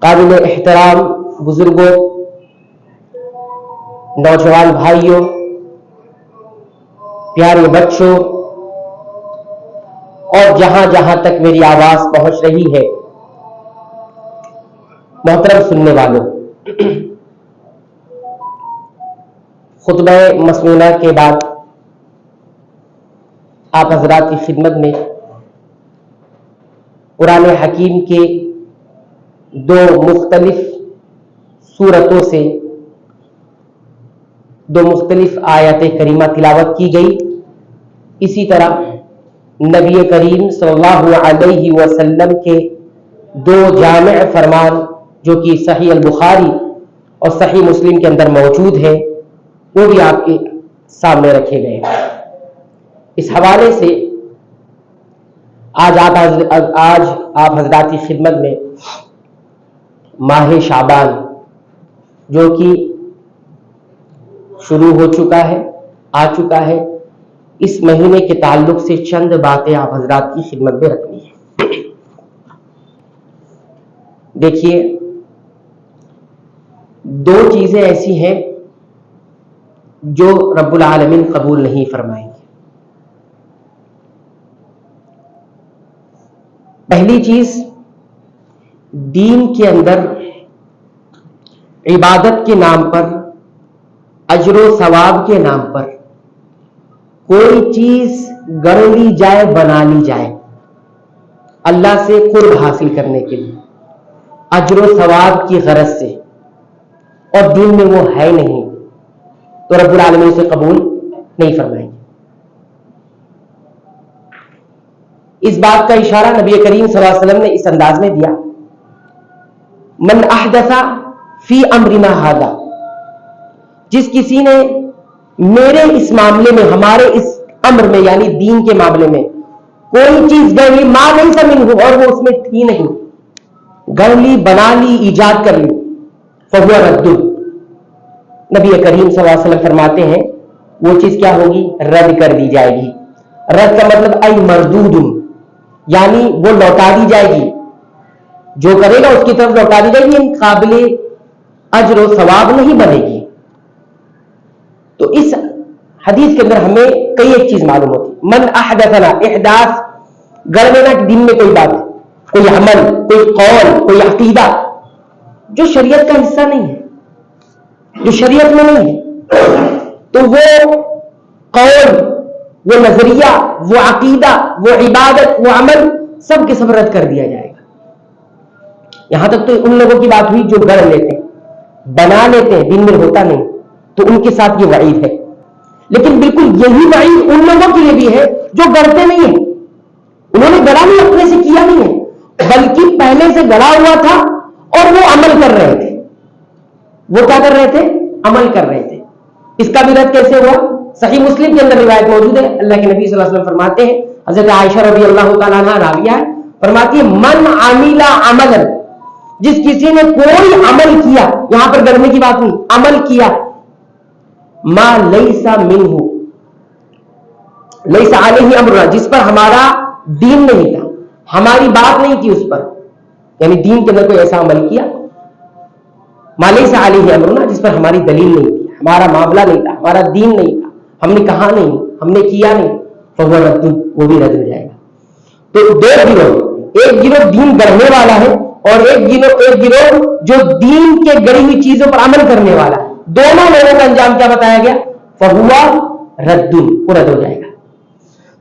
قابل احترام بزرگوں، نوجوان بھائیوں، پیارے بچوں اور جہاں جہاں تک میری آواز پہنچ رہی ہے محترم سننے والوں، خطبہ مسنونہ کے بعد آپ حضرات کی خدمت میں قرآن حکیم کے دو مختلف سورتوں سے دو مختلف آیات کریمہ تلاوت کی گئی۔ اسی طرح نبی کریم صلی اللہ علیہ وسلم کے دو جامع فرمان جو کہ صحیح البخاری اور صحیح مسلم کے اندر موجود ہے وہ بھی آپ کے سامنے رکھے گئے۔ اس حوالے سے آج آپ حضرات کی خدمت میں ماہ شعبان جو کہ شروع ہو چکا ہے، آ چکا ہے، اس مہینے کے تعلق سے چند باتیں آپ حضرات کی خدمت میں رکھنی ہے۔ دیکھیے، دو چیزیں ایسی ہیں جو رب العالمین قبول نہیں فرمائیں گے۔ پہلی چیز، دین کے اندر عبادت کے نام پر، اجر و ثواب کے نام پر کوئی چیز گڑھ لی جائے، بنا لی جائے اللہ سے قرب حاصل کرنے کے لیے، اجر و ثواب کی غرض سے، اور دین میں وہ ہے نہیں، تو رب العالمین سے قبول نہیں فرمائیں گے۔ اس بات کا اشارہ نبی کریم صلی اللہ علیہ وسلم نے اس انداز میں دیا، من احدث فی امرنا ھذا، جس کسی نے میرے اس معاملے میں، ہمارے اس امر میں یعنی دین کے معاملے میں کوئی چیز گڑھ لی، ما لیس منہ، اور وہ اس میں تھی نہیں، گڑھ لی، بنا لی، ایجاد کر لی، فہو رد، نبی کریم صلی اللہ علیہ وسلم فرماتے ہیں وہ چیز کیا ہوگی؟ رد کر دی جائے گی۔ رد کا مطلب ای مردود، یعنی وہ لوٹا دی جائے گی، جو کرے گا اس کی طرف لوٹا دی جائے گی، قابل اجر و ثواب نہیں بنے گی۔ تو اس حدیث کے اندر ہمیں کئی ایک چیز معلوم ہوتی، من احدثنا، احداث گڑھ لینا، دین میں کوئی بات، کوئی عمل، کوئی قول، کوئی عقیدہ جو شریعت کا حصہ نہیں ہے، جو شریعت میں نہیں ہے، تو وہ قول، وہ نظریہ، وہ عقیدہ، وہ عبادت، وہ عمل سب کے سب رد کر دیا جائے گا۔ یہاں تک تو ان لوگوں کی بات ہوئی جو گڑھ لیتے ہیں، بنا لیتے ہیں، دین میں ہوتا نہیں، تو ان کے ساتھ یہ وعید ہے۔ لیکن بالکل یہی وعید ان لوگوں کے لیے بھی ہے جو گڑھتے نہیں ہیں، انہوں نے گڑھا نہیں، اپنے سے کیا نہیں ہے، بلکہ پہلے سے گڑھا ہوا تھا اور وہ عمل کر رہے تھے۔ وہ کیا کر رہے تھے؟ عمل کر رہے تھے۔ اس کا بھی رد کیسے ہوا؟ صحیح مسلم کے اندر روایت موجود ہے، اللہ کے نبی صلی اللہ علیہ وسلم فرماتے ہیں، حضرت عائشہ رضی اللہ تعالیٰ عنہ راویہ ہے، فرماتی ہے من عمل عملا، جس کسی نے کوئی عمل کیا، یہاں پر گڑھنے کی بات نہیں، عمل کیا، ما لیس منہ، لیس علیہ امرنا، جس پر ہمارا دین نہیں تھا، ہماری بات نہیں تھی اس پر، یعنی دین کے اندر کوئی ایسا عمل کیا، ما لیس علیہ امرنا، جس پر ہماری دلیل نہیں تھی، ہمارا معاملہ نہیں تھا، ہمارا دین نہیں تھا، ہم نے کہا نہیں، ہم نے کیا نہیں، فہو رد، وہ بھی رد ہو جائے گا۔ تو دو گروہ، ایک گروہ دین گڑھنے والا ہے اور ایک گروہ جو دین کے گڑھی ہوئی چیزوں پر عمل کرنے والا ہے، دونوں لوگوں کا انجام کیا بتایا گیا؟ فہو رد، وہ رد ہو جائے گا۔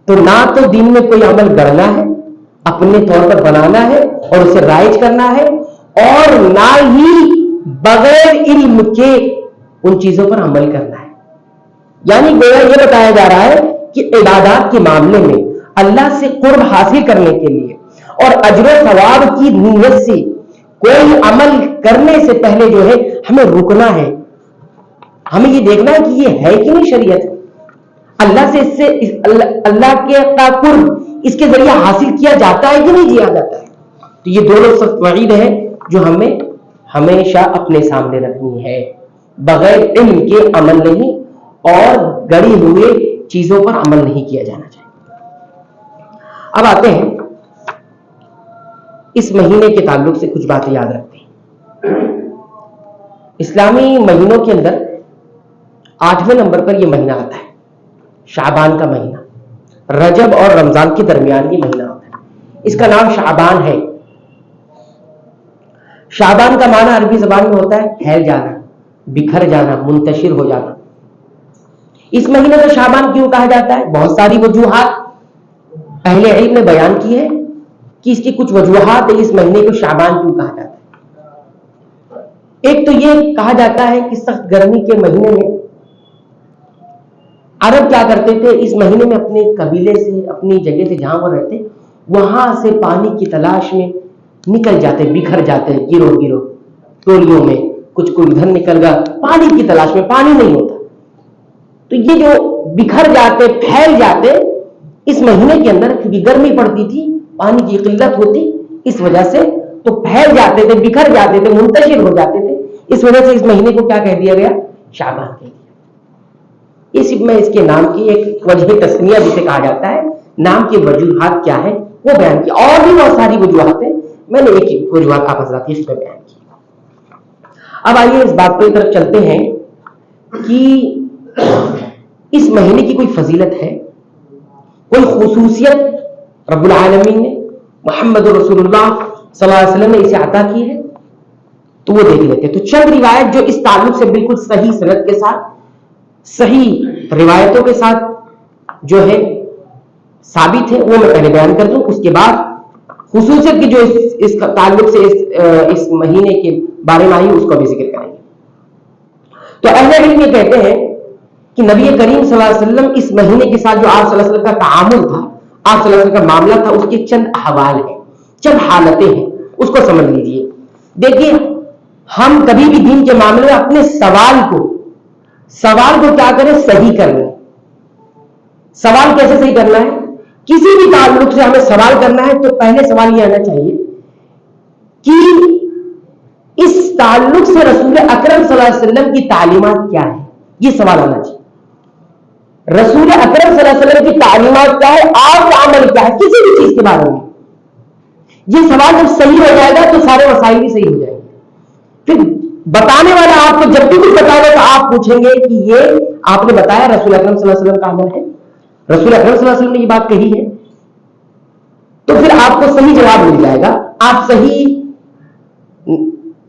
تو نہ تو دین میں کوئی عمل گڑھنا ہے، اپنے طور پر بنانا ہے اور اسے رائج کرنا ہے، اور نہ ہی بغیر علم کے ان چیزوں پر عمل کرنا ہے۔ یعنی گویا یہ بتایا جا رہا ہے کہ عبادات کے معاملے میں اللہ سے قرب حاصل کرنے کے لیے اور اجر و ثواب کی نیت سے کوئی عمل کرنے سے پہلے جو ہے ہمیں رکنا ہے، ہمیں یہ دیکھنا ہے کہ یہ ہے کہ نہیں شریعت، اللہ سے اللہ کے قرب اس کے ذریعے حاصل کیا جاتا ہے کہ نہیں کیا جاتا ہے۔ تو یہ دونوں سخت وعید ہے جو ہمیں ہمیشہ اپنے سامنے رکھنی ہے، بغیر علم کے عمل نہیں اور گڑھی ہوئے چیزوں پر عمل نہیں کیا جانا چاہیے۔ اب آتے ہیں اس مہینے کے تعلق سے کچھ باتیں یاد رکھتے ہیں۔ اسلامی مہینوں کے اندر 8ویں نمبر پر یہ مہینہ آتا ہے، شعبان کا مہینہ، رجب اور رمضان کے درمیان یہ مہینہ ہوتا ہے، اس کا نام شعبان ہے۔ شعبان کا معنی عربی زبان میں ہوتا ہے پھیل جانا، بکھر جانا، منتشر ہو جانا۔ اس مہینے کو شعبان کیوں کہا جاتا ہے؟ بہت ساری وجوہات اہل علم نے بیان کی ہے کہ اس کی کچھ وجوہات ہے اس مہینے کو شعبان کیوں کہا جاتا ہے۔ ایک تو یہ کہا جاتا ہے کہ سخت گرمی کے مہینے میں عرب کیا کرتے تھے، اس مہینے میں اپنے قبیلے سے، اپنی جگہ سے جہاں وہ رہتے وہاں سے پانی کی تلاش میں نکل جاتے، بکھر جاتے گروہ گروہ ٹولیوں میں، کچھ کوئی ادھر نکل گیا پانی کی تلاش میں، پانی نہیں ہوتا تو یہ جو بکھر جاتے، پھیل جاتے اس مہینے کے اندر، کیونکہ گرمی پڑتی تھی، پانی کی قلت ہوتی، اس وجہ سے تو پھیل جاتے تھے، بکھر جاتے تھے، منتشر ہو جاتے تھے، اس وجہ سے اس مہینے کو کیا کہہ دیا گیا؟ شعبان کہہ دیا۔ میں اس کے نام کی ایک وجہ تسمیہ جسے کہا جاتا ہے، نام کی وجوہات کیا ہے وہ بیان کی، اور بھی بہت ساری وجوہات ہیں، میں نے ایک وجوہات آپ حضرات اس میں بیان کی۔ اب آئیے اس بات پر طرف چلتے ہیں کہ اس مہینے کی کوئی فضیلت ہے، کوئی خصوصیت رب العالمین نے، محمد رسول اللہ صلی اللہ علیہ وسلم نے اسے عطا کی ہے، تو وہ دیکھ لیتے ہیں۔ تو چند روایت جو اس تعلق سے بالکل صحیح سند کے ساتھ، صحیح روایتوں کے ساتھ جو ہے ثابت ہے، وہ میں پہلے بیان کر دوں، اس کے بعد خصوصیت کی جو اس کا تعلق سے اس مہینے کے بارے میں آئی اس کو بھی ذکر کریں گے۔ تو اہل علم یہ کہتے ہیں کہ نبی کریم صلی اللہ علیہ وسلم اس مہینے کے ساتھ جو آپ صلی اللہ علیہ وسلم کا تعامل تھا، آپ صلی اللہ علیہ وسلم کا معاملہ تھا، اس کے چند احوال ہیں، چند حالتیں ہیں، اس کو سمجھ لیجیے۔ دیکھیے، ہم کبھی بھی دین کے معاملے میں اپنے سوال کو کیا کریں؟ صحیح کر لیں۔ سوال کیسے صحیح کرنا ہے؟ کسی بھی تعلق سے ہمیں سوال کرنا ہے تو پہلے سوال یہ آنا چاہیے کہ اس تعلق سے رسول اکرم صلی اللہ علیہ وسلم کی تعلیمات کیا ہے، یہ سوال آنا چاہیے۔ رسول اکرم صلی اللہ علیہ وسلم کی تعلیمات کیا ہے، آپ کا عمل کیا ہے کسی بھی چیز کے بارے میں، یہ سوال جب صحیح ہو جائے گا تو سارے مسائل بھی صحیح ہو جائیں گے۔ پھر بتانے والا آپ کو جب بھی کچھ بتائے گا تو آپ پوچھیں گے کہ یہ آپ نے بتایا رسول اکرم صلی اللہ علیہ وسلم کا عمل ہے، رسول اکرم صلی اللہ علیہ وسلم نے یہ بات کہی ہے، تو پھر آپ کو صحیح جواب مل جائے گا، آپ صحیح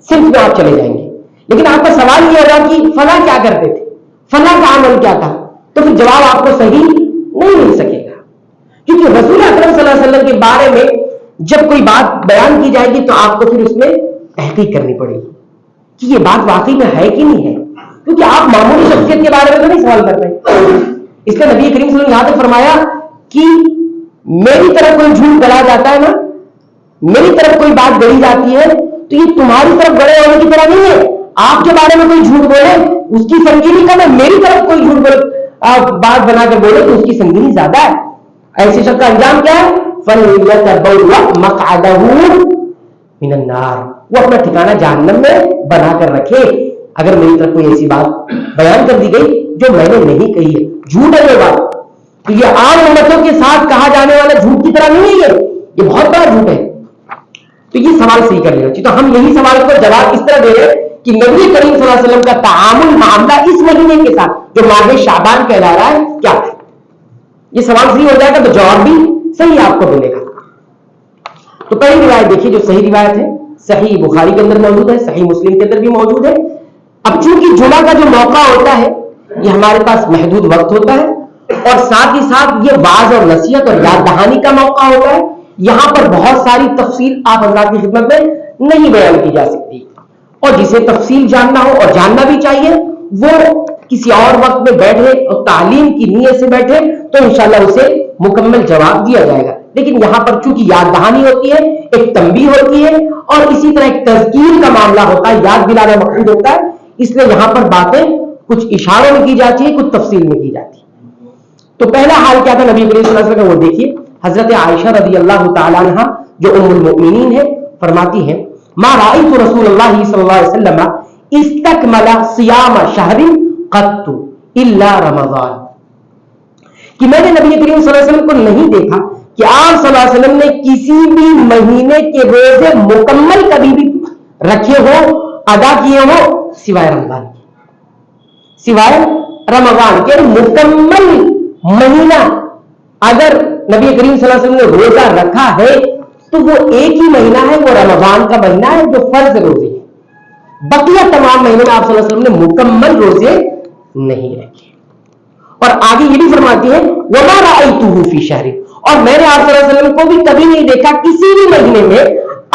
صرف میں آپ چلے جائیں گے۔ لیکن آپ کا سوال یہ ہوگا کہ فلاں کیا کرتے تھے، فلاں کا عمل کیا تھا، تو پھر جواب آپ کو صحیح نہیں مل سکے گا، کیونکہ رسول اکرم صلی اللہ علیہ وسلم کے بارے میں جب کوئی بات بیان کی جائے گی تو آپ کو پھر اس میں تحقیق کرنی پڑے گی کہ یہ بات واقعی میں ہے کہ نہیں ہے، کیونکہ آپ معمولی شخصیت کے بارے میں تو نہیں سوال کر رہے۔ اس لیے نبی کریم صلی اللہ علیہ وسلم یہاں تک فرمایا کہ میری طرف کوئی جھوٹ گڑا جاتا ہے نا، میری طرف کوئی بات گڑی جاتی ہے تو یہ تمہاری طرف گڑے ہونے کی طرح نہیں ہے، آپ کے بارے میں کوئی جھوٹ بولے اس کی سنگینی کم ہے، میری طرف کوئی جھوٹ بات بنا کر بولے تو اس کی سنگینی زیادہ ہے۔ ایسے شخص کا انجام کیا ہے؟ فَلْيَتَبَوَّأْ مَقْعَدَهُ مِنَ النَّارِ، وہ اپنا ٹھکانہ جہنم میں بنا کر رکھے۔ اگر میری طرف کوئی ایسی بات بیان کر دی گئی جو میں نے نہیں کہی ہے، جھوٹ ہے یہ بات، تو یہ عام امتوں کے ساتھ کہا جانے والا جھوٹ کی طرح نہیں ہے، یہ بہت بڑا جھوٹ ہے۔ تو یہ سوال صحیح کر لینا چاہیے۔ تو ہم یہی سوال کو جواب اس طرح دے رہے ہیں کہ نبی کریم صلی اللہ علیہ وسلم کا تعامل، معاملہ اس مہینے کے ساتھ جو ماہ شعبان کہلا رہا ہے کیا ہے، یہ سوال صحیح ہو جائے گا تو جواب بھی صحیح آپ کو ملے گا۔ تو پہلی روایت دیکھیے جو صحیح روایت ہے، صحیح بخاری کے اندر موجود ہے، صحیح مسلم کے اندر بھی موجود ہے۔ اب چونکہ جمعہ کا جو موقع ہوتا ہے یہ ہمارے پاس محدود وقت ہوتا ہے، اور ساتھ ہی ساتھ یہ واعظ اور نصیحت اور یاد دہانی کا موقع ہوتا ہے، یہاں پر بہت ساری تفصیل آپ حضرات کی خدمت میں نہیں بیان کی جا سکتی، اور جسے تفصیل جاننا ہو اور جاننا بھی چاہیے وہ کسی اور وقت میں بیٹھے اور تعلیم کی نیت سے بیٹھے تو انشاءاللہ اسے مکمل جواب دیا جائے گا۔ لیکن یہاں پر چونکہ یاد دہانی ہوتی ہے، ایک تنبیہ ہوتی ہے، اور اسی طرح ایک تذکیر کا معاملہ ہوتا ہے، یاد دلانا مقصود ہوتا ہے، اس لیے یہاں پر باتیں کچھ اشاروں میں کی جاتی ہے، کچھ تفصیل میں کی جاتی ہے۔ تو پہلا حال کیا تھا نبی کریم صلی اللہ علیہ وسلم کا، وہ دیکھیے حضرت عائشہ رضی اللہ تعالی عنہا جو ام المؤمنین ہے فرماتی ہیں ما رأیت رسول اللہ صلی اللہ علیہ وسلم استکمل صیام شہر قط الا رمضان، کہ میں نے نبی کریم صلی اللہ علیہ وسلم کو نہیں دیکھا کہ آپ صلی اللہ علیہ وسلم نے کسی بھی مہینے کے روزے مکمل کبھی بھی رکھے ہو ادا کیے ہو سوائے رمضان کے، سوائے رمضان کے مکمل مہینہ اگر نبی کریم صلی اللہ علیہ وسلم نے روزہ رکھا ہے تو وہ ایک ہی مہینہ ہے، وہ رمضان کا مہینہ ہے جو فرض روزے ہے۔ بقیہ تمام مہینوں میں آپ صلی اللہ علیہ وسلم نے مکمل روزے نہیں رکھے۔ اور آگے یہ بھی فرماتی ہے وَمَا رَأَيْتُهُ فِي شَهْرٍ، اور میں نے آپ صلی اللہ علیہ وسلم کو بھی کبھی نہیں دیکھا کسی بھی مہینے میں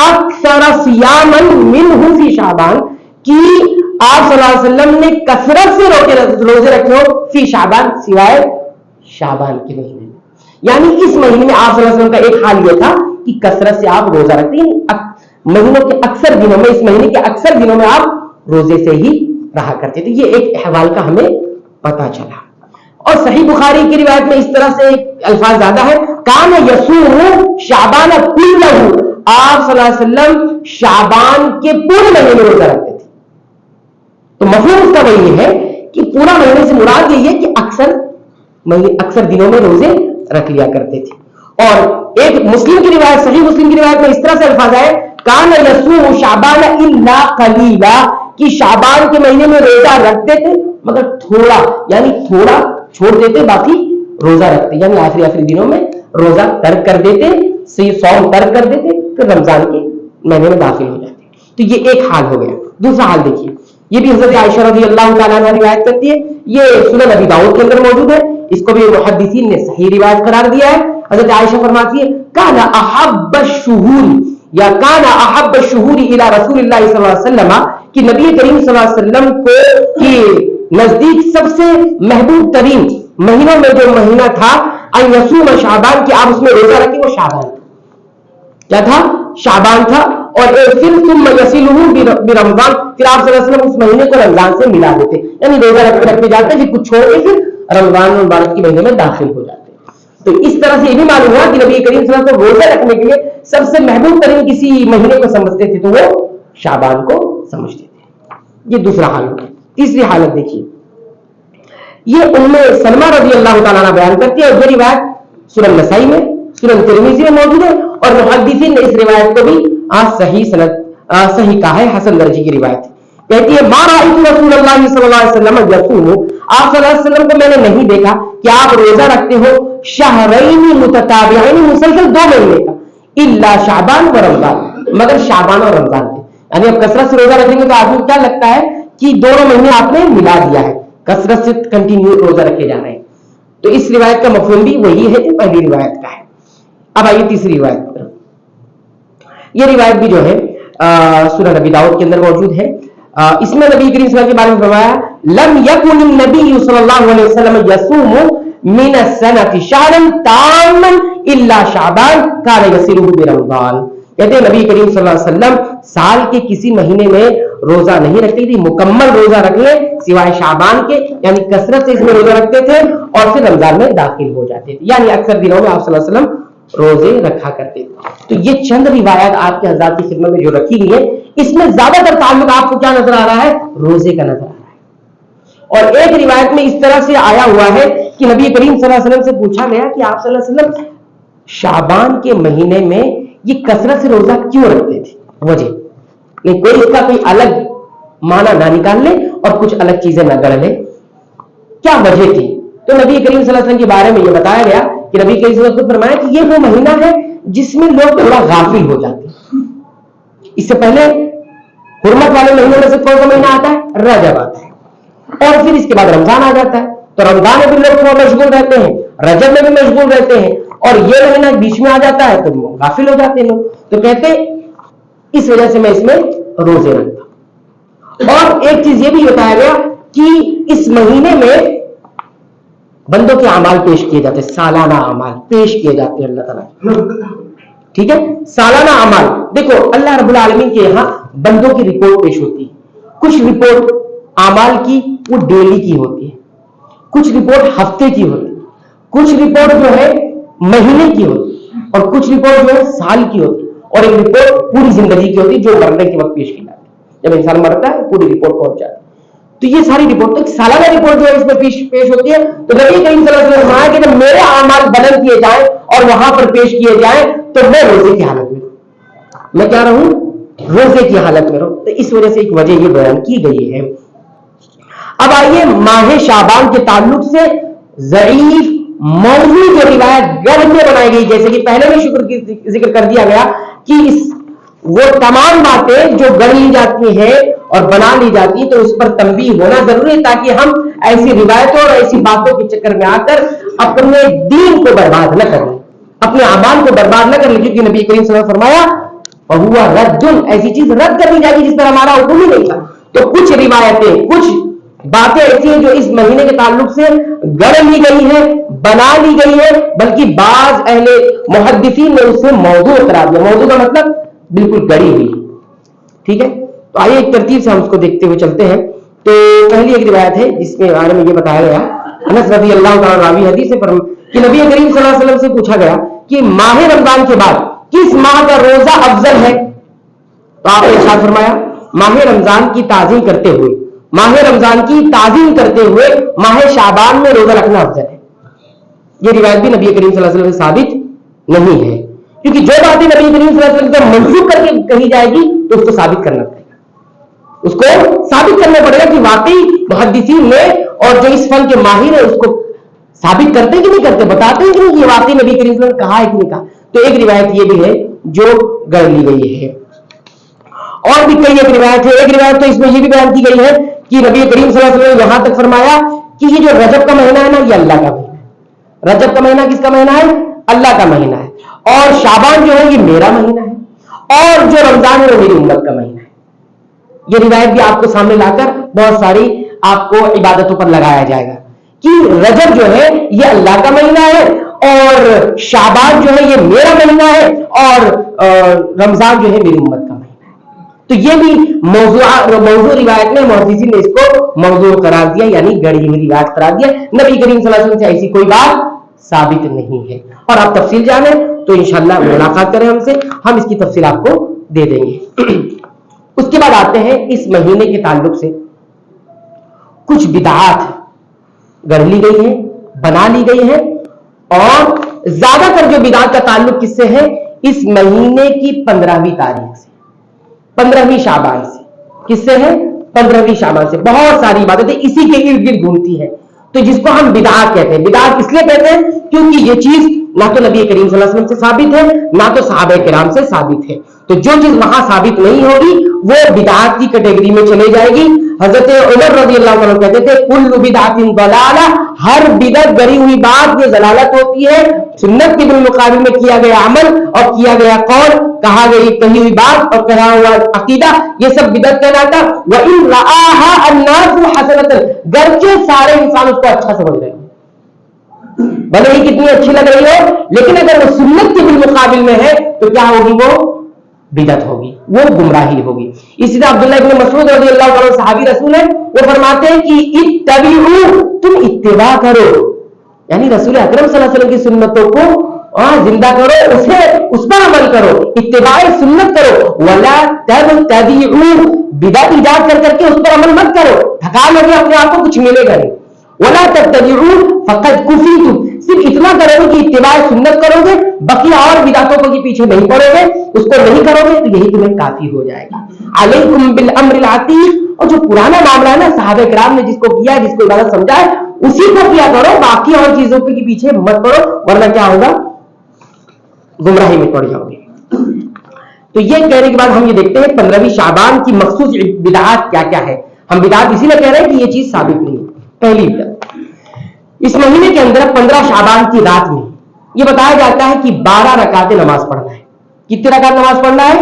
اکثر صیامًا مِنْهُ فِي شعبان، کہ آپ صلی اللہ علیہ وسلم نے کثرت سے روزے رکھے ہو فی شعبان، سوائے شعبان کے مہینے میں۔ یعنی اس مہینے میں آپ صلی اللہ علیہ وسلم کا ایک حال یہ تھا کہ کثرت سے آپ روزہ رکھتے ہیں، مہینوں کے اکثر دنوں میں، اس مہینے کے اکثر دنوں میں آپ روزے سے ہی رہا کرتے تھے۔ یہ ایک احوال کا ہمیں پتا چلا۔ اور صحیح بخاری کی روایت میں اس طرح سے الفاظ زیادہ ہے، کان یصوم شعبان کلہ، آپ صلی اللہ علیہ وسلم شعبان کے پورے مہینے میں روزہ رکھتے تھے۔ تو مفہوم اس کا وہی ہے کہ پورا مہینے سے مراد یہ ہے کہ اکثر دنوں میں روزے رکھ لیا کرتے تھے۔ اور ایک مسلم کی روایت، صحیح مسلم کی روایت میں اس طرح سے الفاظ ہے، کان یصوم شعبان الا قلیلا، کہ شعبان کے مہینے میں روزہ رکھتے تھے مگر تھوڑا، یعنی تھوڑا چھوڑ دیتے، باقی روزہ رکھتے، یعنی آخری دنوں میں روزہ ترک کر دیتے، صوم ترک کر دیتے، پھر رمضان کے مہینے میں داخل ہو جاتے۔ تو یہ ایک حال ہو گیا۔ دوسرا حال دیکھیے، یہ بھی حضرت عائشہ رضی اللہ تعالیٰ عنہ روایت کرتی ہے، یہ سنن ابی داؤد کے اندر موجود ہے، اس کو بھی محدثین نے صحیح روایت قرار دیا ہے۔ حضرت عائشہ فرماتی ہے کان احب الشہور، یا کان احب الشہور الی رسول اللہ صلی اللہ علیہ وسلم، کہ نبی کریم صلی اللہ علیہ وسلم کو کی نزدیک سب سے محبوب ترین مہینوں میں جو مہینہ تھا ان یصوم شعبان، کہ آپ اس میں روزہ رکھیں، وہ شعبان کیا تھا؟ شعبان تھا۔ اور پھر ثم یصلہ برمضان، پھر آپ صلی اللہ علیہ وسلم اس مہینے کو رمضان سے ملا دیتے، یعنی روزہ رکھتے جاتے، پھر کچھ چھوڑ کے پھر رمضان مبارک کے مہینے میں داخل ہو جاتے۔ تو اس طرح سے یہ بھی معلوم ہوا کہ نبی کریم صلی اللہ علیہ وسلم روزہ رکھنے کے لیے سب سے محبوب ترین کسی مہینے کو سمجھتے تھے تو وہ شعبان کو سمجھتے تھے۔ یہ دوسرا حال ہو گیا۔ تیسری حالت دیکھیے، یہ ام سلمہ رضی اللہ تعالیٰ عنہ بیان کرتی ہے، اور یہ روایت سنن نسائی میں، سنن ترمذی میں موجود ہے، اور محدثین نے اس روایت کو بھی صحیح کہا ہے، حسن درجے کی روایت ہے۔ کہتی ہے ما رأیت رسول اللہ صلی اللہ علیہ وسلم یصوم، آپ صلی اللہ علیہ وسلم کو میں نے نہیں دیکھا کہ آپ روزہ رکھتے ہو شہرین متتابعین، مسلسل 2 مہینے کا، الا شعبان و رمضان، مگر شعبان اور رمضان کے۔ یعنی اب کثرت سے روزہ رکھیں گے تو آدمی کو کیا لگتا ہے کہ دونوں مہینے آپ نے ملا دیا ہے، کثرت سے کنٹینیو روزہ رکھے جا رہے ہیں۔ تو اس روایت کا مفہوم بھی وہی ہے جو پہلی روایت کا ہے۔ اب آئیے تیسری روایت پر۔ یہ روایت بھی جو ہے سنن ابی داؤد کے اندر موجود ہے۔ اس میں نبی کریم صلی اللہ علیہ وسلم کے بارے میں فرمایا لم یکن النبی صلی اللہ علیہ وسلم یصوم من السنۃ شہرا تاما الا شعبان کان یصلہ برمضان، کہتے ہیں نبی کریم صلی اللہ علیہ وسلم سال کے کسی مہینے میں روزہ نہیں رکھتے تھے، مکمل روزہ رکھ لیں سوائے شعبان کے، یعنی کثرت سے اس میں روزہ رکھتے تھے اور پھر رمضان میں داخل ہو جاتے تھے، یعنی اکثر دنوں میں آپ صلی اللہ علیہ وسلم روزے رکھا کرتے تھے۔ تو یہ چند روایات آپ کے حضرات کی خدمت میں جو رکھی گئی ہے، اس میں زیادہ تر تعلق آپ کو کیا نظر آ رہا ہے؟ روزے کا نظر آ رہا ہے۔ اور ایک روایت میں اس طرح سے آیا ہوا ہے کہ نبی کریم صلی اللہ علیہ وسلم سے پوچھا گیا کہ آپ صلی اللہ علیہ وسلم شعبان کے مہینے میں یہ کثرت سے روزہ کیوں رکھتے تھے؟ وجہ نہیں، کوئی اس کا کوئی الگ معنی نہ نکال لے اور کچھ الگ چیزیں نہ گڑھ لے، کیا وجہ تھی؟ تو نبی کریم صلی اللہ علیہ وسلم کے بارے میں یہ بتایا گیا کہ نبی کریم صلی اللہ علیہ وسلم نے فرمایا کہ یہ وہ مہینہ ہے جس میں لوگ تھوڑا غافل ہو جاتے ہیں۔ اس سے پہلے حرمت والے مہینوں میں سے کون سا مہینہ آتا ہے؟ رجب آتا ہے، اور پھر اس کے بعد رمضان آ جاتا ہے، تو رمضان میں بھی لوگ تھوڑا مشغول رہتے ہیں، رجب میں بھی مشغول رہتے ہیں، اور یہ مہینہ بیچ میں آ جاتا ہے تو غافل ہو جاتے ہیں لوگ۔ تو کہتے اس وجہ سے میں اس میں روزے رکھتا ہوں۔ اور ایک چیز یہ بھی بتایا گیا کہ اس مہینے میں بندوں کے اعمال پیش کیے جاتے ہیں، سالانہ اعمال پیش کیے جاتے ہیں اللہ تعالیٰ، ٹھیک ہے؟ سالانہ اعمال دیکھو، اللہ رب العالمین کے یہاں بندوں کی رپورٹ پیش ہوتی ہے، کچھ رپورٹ اعمال کی وہ ڈیلی کی ہوتی ہے، کچھ رپورٹ ہفتے کی ہوتی ہے، کچھ رپورٹ جو ہے مہینے کی ہوتی ہے، اور کچھ رپورٹ جو ہے سال کی ہوتی ہے، اور ایک رپورٹ پوری زندگی کی ہوتی ہے جو مرنے کے وقت پیش کی جاتی ہے۔ جب انسان مرتا ہے پوری رپورٹ پہنچ جاتی ہے۔ تو یہ ساری رپورٹ، تو سالانہ رپورٹ جو ہے اس میں پیش ہوتی ہے۔ تو نبی کریم صلی اللہ علیہ وسلم نے فرمایا کہ جب میرے اعمال بلند کیے جائیں اور وہاں پر پیش کیے جائیں تو میں روزے کی حالت میں کیا رہوں؟ روزے کی حالت میں رہو. تو اس وجہ سے ایک وجہ یہ بیان کی گئی ہے. اب آئیے ماہ شعبان کے تعلق سے ضعیف موضوع جو روایت گڑھ کے بنائی گئی، جیسے کہ پہلے بھی ذکر کر دیا گیا کہ وہ تمام باتیں جو گڑھ لی جاتی ہیں اور بنا لی جاتی ہیں تو اس پر تنبیہ ہونا ضروری ہے، تاکہ ہم ایسی روایتوں اور ایسی باتوں کے چکر میں آ کر اپنے دین کو برباد نہ کریں، اپنے اعمال کو برباد نہ کریں. کیونکہ نبی کریم صلی اللہ علیہ وسلم نے فرمایا فَهُوَ رَدٌّ، ایسی چیز رد کر دی جائے گی جس پر ہمارا حکم ہی نہیں تھا. تو کچھ روایتیں، کچھ باتیں ایسی ہیں جو اس مہینے کے تعلق سے گڑھ لی گئی ہیں، بنا لی گئی ہے، بلکہ بعض اہل محدثین نے اسے موضوع قرار دیا. موضوع کا مطلب بالکل گڑی ہوئی. ٹھیک ہے، تو آئیے ایک ترتیب سے ہم اس کو دیکھتے ہوئے چلتے ہیں. تو پہلی ایک روایت ہے جس کے بارے میں یہ بتایا گیا، انس رضی اللہ تعالیٰ راوی حدیث سے کہ نبی کریم صلی اللہ علیہ وسلم سے پوچھا گیا کہ ماہ رمضان کے بعد کس ماہ کا روزہ افضل ہے؟ تو آپ نے ارشاد فرمایا ماہ رمضان کی تعظیم کرتے ہوئے، ماہ رمضان کی تعظیم کرتے ہوئے ماہ شعبان میں روزہ رکھنا افضل ہے. یہ روایت بھی نبی کریم صلی اللہ علیہ وسلم سے ثابت نہیں ہے، کیونکہ جو باتیں نبی کریم صلی اللہ علیہ وسلم سے منسوخ کر کے کہی جائے گی تو اس کو ثابت کرنا پڑے گا، اس کو ثابت کرنا پڑے گا کہ واقعی محدثین نے اور جو اس فن کے ماہر ہیں اس کو ثابت کرتے کہ نہیں کرتے، بتاتے ہیں کہ نہیں یہ واقعی نبی کریم صلی اللہ علیہ وسلم نے کہا ہے کہ نہیں کہا. تو ایک روایت یہ بھی ہے جو گڑھ لی گئی ہے. اور بھی کئی ایک روایت ہے. ایک روایت تو اس میں یہ بھی بیان کی گئی ہے کہ نبی کریم صلی اللہ علیہ وسلم نے یہاں تک فرمایا کہ یہ جو رجب کا مہینہ ہے نا، یہ اللہ کا مہینہ ہے. رجب کا مہینہ کس کا مہینہ ہے؟ اللہ کا مہینہ ہے. اور شعبان جو ہے یہ میرا مہینہ ہے، اور جو رمضان ہے وہ میری امت کا مہینہ ہے. یہ روایت بھی آپ کو سامنے لا کر بہت ساری آپ کو عبادتوں پر لگایا جائے گا کہ رجب جو ہے یہ اللہ کا مہینہ ہے، اور شعبان جو ہے یہ میرا مہینہ ہے، اور رمضان جو ہے میری امت کا مہینہ ہے. تو یہ بھی موضوع روایت میں محدثین نے اس کو موضوع قرار دیا، یعنی گڑھی ہوئی روایت قرار دیا. نبی کریم صلی اللہ علیہ وسلم سے ایسی کوئی بات ثابت نہیں ہے. اور آپ تفصیل جانیں تو انشاءاللہ ملاقات کریں ہم سے، ہم اس کی تفصیل آپ کو دے دیں گے. اس کے بعد آتے ہیں اس مہینے کے تعلق سے کچھ بدعات گڑھ لی گئی ہیں، بنا لی گئی ہیں، اور زیادہ تر جو بدعات کا تعلق کس سے ہے؟ اس مہینے کی 15ویں تاریخ سے، 15ویں شعبان سے. کس سے ہے؟ 15ویں شعبان سے. بہت ساری باتیں اسی کے ارد گرد گھومتی ہیں. تو جس کو ہم بدعات کہتے ہیں، بدعات اس لیے کہتے ہیں کیونکہ یہ چیز نہ تو نبی کریم صلی اللہ علیہ وسلم سے ثابت ہے، نہ تو صحابہ کرام سے ثابت ہے. تو جو چیز وہاں ثابت نہیں ہوگی وہ بدعات کی کیٹیگری میں چلے جائے گی. حضرت عمر رضی اللہ عنہ کہتے تھے کل بدعت ضلالہ، ہر بدعت گڑھی ہوئی بات یہ ضلالت ہوتی ہے. سنت کے بالمقابل میں کیا گیا عمل اور کیا گیا قول، کہی ہوئی بات اور کہا ہوا عقیدہ، یہ سب بدعت کہلاتا. وَإِن رَآهَا النَّاسُ حَسَنَةً، گرچہ سارے انسان اس کو اچھا سمجھ رہے ہیں، بھلے ہی کتنی اچھی لگ رہی ہو، لیکن اگر وہ سنت کے بالمقابل میں ہے تو کیا ہوگی؟ وہ بدعت ہوگی، وہ گمراہی ہوگی. اسی طرح عبداللہ ابن مسعود رضی اللہ عنہ صحابی رسول ہیں، وہ فرماتے ہیں کہ اتبعوا، تم اتباع کرو، یعنی رسول اکرم صلی اللہ علیہ وسلم کی سنتوں کو زندہ کرو، اسے اس پر عمل کرو، اتباع سنت کرو. ولا تبتدعوا، بدعت ایجاد کر کے اس پر عمل مت کرو، تھکا لگے اپنے آپ کو کچھ ملے گا نہیں. ولا تبتدعوا فقد کفیتم، صرف اتنا کرو گے کہ اتباع سنت کرو گے، بقیہ اور بدعتوں کے پیچھے نہیں پڑو گے، اس کو نہیں کرو گے تو یہی تمہیں کافی ہو جائے گا. علیکم بالامر العتیق، اور جو پرانا معاملہ ہے نا صحابہ کرام نے جس کو کیا ہے، جس کو عبادت سمجھا ہے، اسی کو کیا کرو، باقی اور چیزوں کے پیچھے مت پڑو، ورنہ کیا ہوگا؟ گمراہی میں پڑ جاؤ گے. تو یہ کہنے کے بعد ہم یہ دیکھتے ہیں 15ویں شعبان کی مخصوص بدعات کیا کیا ہے. ہم بدعات اسی لیے کہہ رہے ہیں کہ یہ چیز ثابت نہیں ہے. پہلی بدعت، اس مہینے کے اندر 15 شعبان کی رات میں یہ بتایا جاتا ہے کہ 12 رکعتیں نماز پڑھنا ہے. کتنی رکعت نماز پڑھنا ہے؟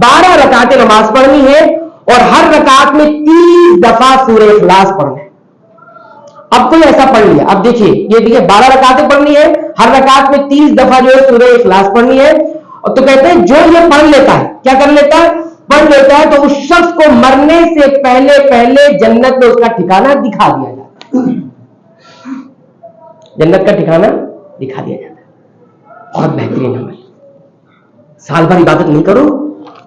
12 رکعتیں نماز پڑھنی ہے، اور ہر رکعت میں 30 دفعہ سورہ اخلاص پڑھنا ہے. اب کوئی ایسا پڑھ لیا، اب دیکھیے یہ دیکھیے 12 رکعتیں پڑھنی ہے، ہر رکعت میں 30 دفعہ جو ہے سورہ اخلاص پڑھنی ہے. اور تو کہتے ہیں جو یہ پڑھ لیتا ہے، کیا کر لیتا ہے؟ پڑھ لیتا ہے، تو اس شخص کو مرنے سے پہلے جنت میں اس کا ٹھکانہ دکھا دیا جاتا ہے. جنت کا ٹھکانہ دکھا دیا جاتا ہے. اور بہترین عمل، سال بھر عبادت نہیں کرو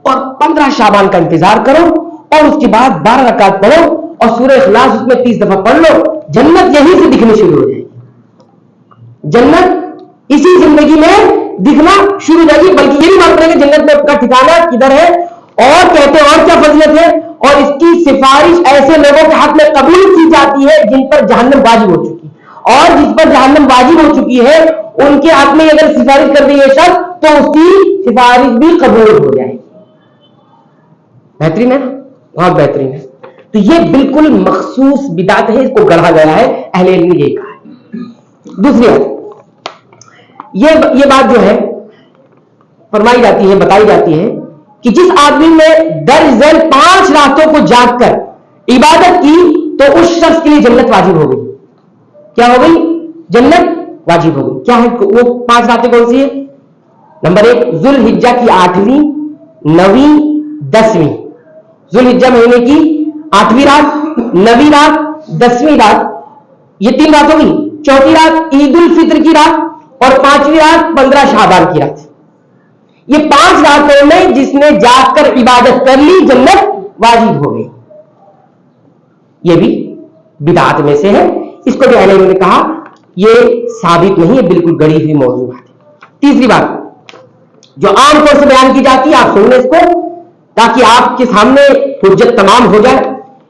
اور 15 شعبان کا انتظار کرو، اور اس کے بعد 12 رکعت پڑھو اور سورہ اخلاص اس میں 30 دفعہ پڑھ لو. جنت یہیں سے دکھنی شروع ہو جائے گی. جنت اسی زندگی میں دکھنا شروع ہو جائے گی. بلکہ یہ بھی بات کریں کہ جنت میں کا ٹھکانہ کدھر ہے؟ اور کہتے ہیں اور کیا فضیلت ہے، اور اس کی سفارش ایسے لوگوں کے حق میں قبول کی جاتی ہے جن پر جہنم واجب ہو چکی، اور جس پر جہنم واجب ہو چکی ہے ان کے حق میں اگر سفارش کر دی یہ شخص تو اس کی سفارش بھی قبول ہو جائے گی۔ بہترین ہے نا، بہت بہترین ہے۔ تو یہ بالکل مخصوص بدعت ہے، اس کو گڑھا گیا ہے، اہل علم نے یہی کہا ہے۔ دوسری بات یہ بات جو ہے فرمائی جاتی ہے، بتائی جاتی ہے کہ جس آدمی نے درج ذیل 5 راتوں کو جاگ کر عبادت کی تو اس شخص کے لیے جنت واجب ہو گئی۔ کیا ہو گئی؟ جنت واجب ہو گئی۔ کیا ہے وہ 5 راتیں کون سی ہے؟ نمبر 1 ذوالحجہ کی 8ویں، 9ویں، 10ویں۔ ذوالحجہ مہینے کی 8ویں رات، 9ویں رات، 10ویں رات، یہ 3 رات ہوگی۔ چوتھی رات عید الفطر کی رات، اور 5ویں رات 15 شعبان کی رات۔ یہ 5 راتوں میں جس نے جاگ کر عبادت کر لی جنت واجب ہو گئی۔ یہ بھی بدعات میں سے ہے، اس کو بھی اہل علم نے کہا یہ ثابت نہیں ہے، بالکل گڑی ہوئی موضوع ہے۔ تیسری بات جو عام طور سے بیان کی جاتی ہے، آپ سن لیں اس کو تاکہ آپ کے سامنے حجت تمام ہو جائے۔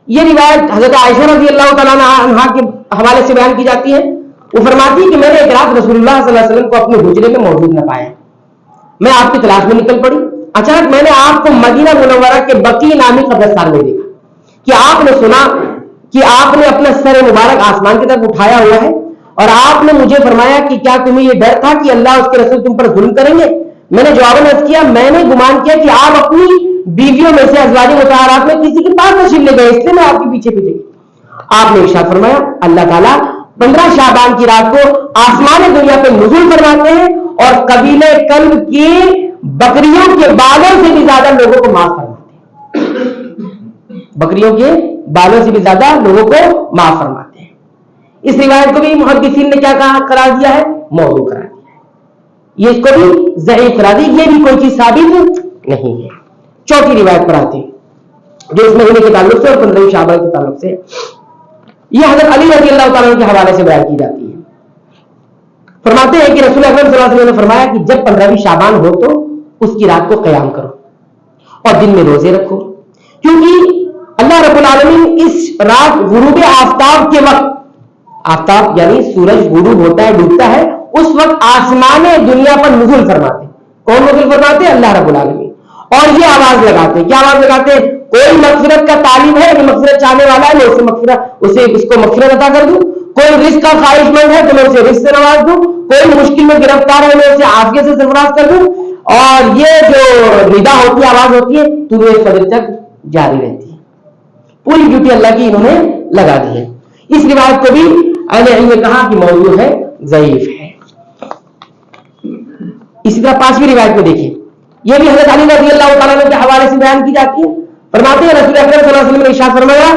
یہ روایت حضرت عائشہ رضی اللہ تعالیٰ عنہا کے حوالے سے بیان کی جاتی ہے۔ وہ فرماتی ہے کہ میں نے ایک رات رسول اللہ صلی اللہ علیہ وسلم کو اپنے حجرے میں موجود نہ پایا، میں آپ کی تلاش میں نکل پڑی۔ اچانک میں نے آپ کو مدینہ منورہ کے بقیع نامی قبرستان میں دیکھا کہ آپ نے سنا کہ آپ نے اپنا سر مبارک آسمان کی طرف اٹھایا ہوا ہے، اور آپ نے مجھے فرمایا کہ کیا تمہیں یہ ڈر تھا کہ اللہ اس کے رسول تم پر ظلم کریں گے؟ میں نے جواب عرض کیا میں نے گمان کیا کہ آپ اپنی بیویوں میں سے ازواج مطہرات میں کسی کے پاس تشریف لے گئے، اس لیے میں آپ کے پیچھے پیچھے۔ آپ نے ارشاد فرمایا اللہ تعالیٰ 15 شعبان کی رات کو آسمان دنیا پہ نزول فرماتے ہیں اور قبیلہ کلب کی بکریوں کے بالوں سے بھی زیادہ لوگوں کو معاف فرماتے ہیں، بکریوں کے بالوں سے بھی زیادہ لوگوں کو معاف فرماتے ہیں۔ اس روایت کو بھی محدثین نے کیا کہا قرار دیا ہے؟ موضوع قرار دیا ہے، یہ اس کو بھی ضعیف قرار دی، یہ بھی کوئی چیز ثابت نہیں ہے۔ چوتھی روایت پر آتے ہیں جو اس مہینے کے تعلق سے اور 15 شعبان کے تعلق سے، یہ حضرت علی رضی اللہ تعالیٰ کے حوالے سے بیان کی جاتی ہے۔ فرماتے ہیں کہ رسول اکرم صلی اللہ علیہ وسلم نے فرمایا کہ جب 15 شعبان ہو تو اس کی رات کو قیام کرو اور دن میں روزے رکھو، کیونکہ اللہ رب العالمین اس رات غروب آفتاب کے وقت، آفتاب یعنی سورج غروب ہوتا ہے ڈوبتا ہے، اس وقت آسمان دنیا پر نزول فرماتے ہیں۔ کون نزول فرماتے ہیں؟ اللہ رب العالمین۔ اور یہ آواز لگاتے ہیں، کیا آواز لگاتے ہیں؟ کوئی مغفرت کا طالب ہے، جو مغفرت چاہنے والا ہے میں اس کو مغفرت عطا کر دوں، کوئی رزق کا خواہش مند ہے تو میں اسے رزق سے نواز دوں، کوئی مشکل میں گرفتار ہے میں اسے عافیت سے سرفراز کر دوں۔ اور یہ جو ندا ہوتی ہے، آواز ہوتی ہے، طلوع فجر تک جاری رہتی ہے۔ پوری ڈیوٹی اللہ کی انہوں نے لگا دی ہے۔ اس روایت کو بھی اہل علم نے کہا کہ موضوع ہے، ضعیف ہے۔ اسی طرح 5ویں روایت میں دیکھیے، یہ بھی حضرت علی رضی اللہ تعالیٰ عنہ کے حوالے سے بیان کی جاتی ہے۔ فرماتے ہیں رسول اکرم صلی اللہ علیہ وسلم نے ارشاد فرمایا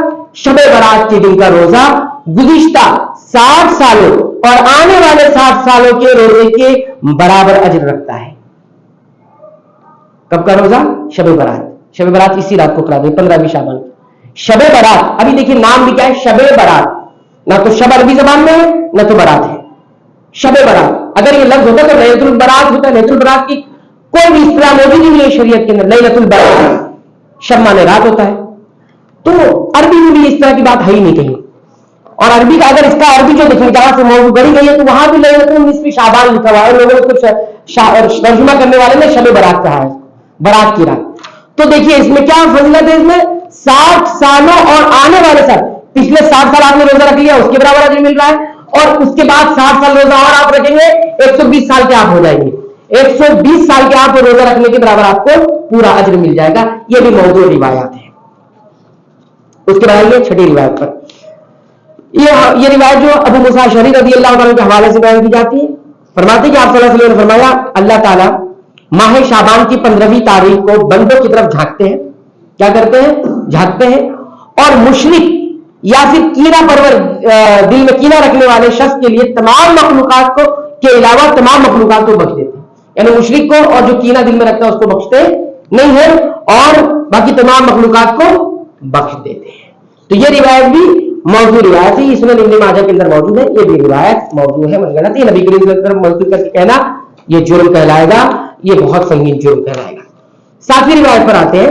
شب برات کے دن کا روزہ گزشتہ 60 سالوں اور آنے والے 60 سالوں کے روزے کے برابر اجر رکھتا ہے۔ کب کا روزہ؟ شب برات۔ شب برات اسی رات کو قرار دے 15 شعبان۔ شب برات، ابھی دیکھیے نام بھی کیا ہے؟ شب برات، نہ تو شب عربی زبان میں ہے نہ تو برات ہے، شب برات۔ اگر یہ لفظ ہوتا تو لیلۃ البرات ہوتا، لیلۃ البرات کی کوئی بھی اصطلاح موجود نہیں ہے شریعت کے اندر، لیلۃ البرات، شب مانے رات ہوتا ہے، تو عربی میں بھی اس طرح کی بات ہے ہی نہیں کہیں۔ اور عربی کا اگر اس کا عربی جو لکھنے جہاں سے موضوع گڑی گئی ہے تو وہاں بھی لیلۃ النصف شعبان لکھا ہوا ہے، لوگوں نے کچھ ترجمہ کرنے والے نے شب برات کہا ہے، برات کی رات۔ تو دیکھیے اس میں کیا فضیلت ہے، اس میں 60 سالوں اور آنے والے سال، پچھلے 60 سال آپ نے روزہ رکھ لیا اس کے برابر اجر مل رہا ہے، اور اس کے بعد 60 سال روزہ اور آپ رکھیں گے 120 سال کے آپ ہو جائیں گے، 120 سال کے آپ روزہ رکھنے کے برابر آپ کو پورا اجر مل جائے گا۔ یہ بھی موضوع روایات ہے۔ اس کے بعد یہ 6ٹھی روایت پر، یہ روایت جو ابو موسیٰ اشعری رضی اللہ عنہ کے حوالے سے بیان کی جاتی ہے۔ فرماتے ہیں کہ آپ صلی اللہ علیہ وسلم نے فرمایا اللہ تعالیٰ ماہ شعبان کی 15ویں تاریخ کو بندوں کی طرف جھانکتے ہیں، کیا کرتے ہیں؟ جھانکتے ہیں، اور مشرک یا پھر کینہ پرور دل میں کینہ رکھنے والے شخص کے لیے تمام مخلوقات کو کے علاوہ تمام مخلوقات کو بخش دیتے ہیں، یعنی مشرک کو اور جو کینہ دل میں رکھتا ہے اس کو بخشتے نہیں ہے، اور باقی تمام مخلوقات کو بخش دیتے ہیں۔ تو یہ روایت بھی موضوع روایت ہے، سنن ابن ماجہ کے اندر موجود ہے، یہ بھی روایت موضوع ہے، غلط ہے، نبی کریم صلی اللہ علیہ وسلم منسوخ کر کے کہنا یہ جرم کہلائے گا، یہ بہت سنگین جرم کہلائے گا۔ 7ویں روایت پر آتے ہیں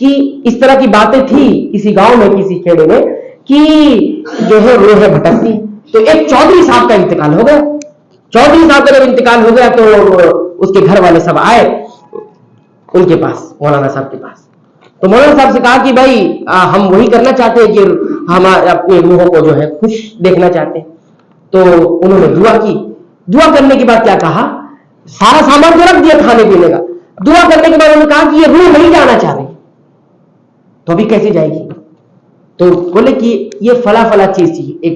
کہ اس طرح کی باتیں تھی کسی گاؤں میں کسی کھیڑے میں کہ جو ہے روحیں بھٹکتی. تو ایک چودھری صاحب کا انتقال ہو گیا. چودھری صاحب کا جب انتقال ہو گیا تو اس کے گھر والے سب آئے ان کے پاس, مولانا صاحب کے پاس. تو مولانا صاحب سے کہا کہ بھائی ہم وہی کرنا چاہتے ہیں کہ ہم اپنی روحوں کو جو ہے خوش دیکھنا چاہتے ہیں. تو انہوں نے دعا کی. دعا کرنے کے بعد کیا کہا, سارا سامان تو رکھ دیا کھانے پینے کا, دعا کرنے کے بعد انہوں نے کہا کہ یہ روح نہیں جانا چاہ رہی. تو ابھی کیسے جائے گی؟ تو بولے کہ یہ فلاں فلاں چیز چاہیے, ایک